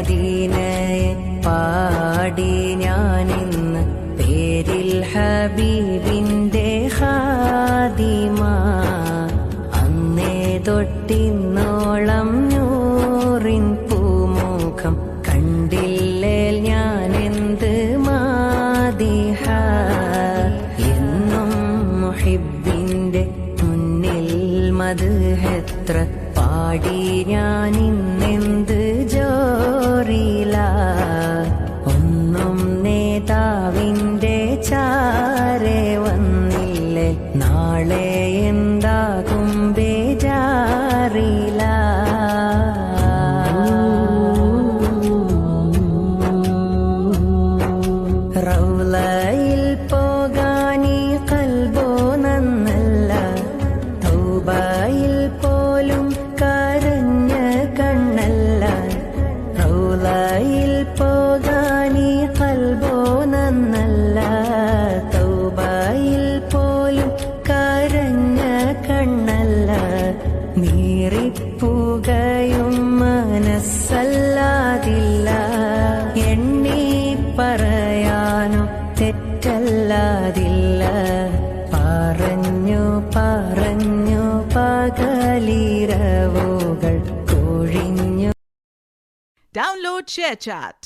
മദീനയെ പാടി ഞാനിന്ന് പേരിൽ ഹബീബിന്റെ ഖാദിമ. അന്നേ തൊട്ടിന്നോളം നൂറിൻ പൂമുഖം കണ്ടില്ലേ ഞാനെന്ത് മാദിഹ. എന്നും മുഹിബ്ബിന്റെ മുന്നിൽ മദ്ഹെത്ര പാടി ഞാനിന്നെന്ത് ജോറില. ഒന്നും നേതാവിന്റെ ചാരെ വന്നില്ലേ നാളെ എന്താകും ബേജാറില. റൗളയിൽ പോകാനീ കൽബോ നന്നല്ല, തൗബയിൽ പോലും കരഞ്ഞ കണ്ണല്ല. റൗളയിൽ പോകാനീ കൽബോ നന്നല്ല, തൗബയിൽ പോലും കരഞ്ഞ കണ്ണല്ല. നീറിപ്പുകയും മനസ്സല്ലാതില്ല, എണ്ണി പറയാനോ തെറ്റല്ലാതില്ല. പറഞ്ഞു പറഞ്ഞു പകലിരവുകൾ കൊഴിഞ്ഞു. Download ShareChat.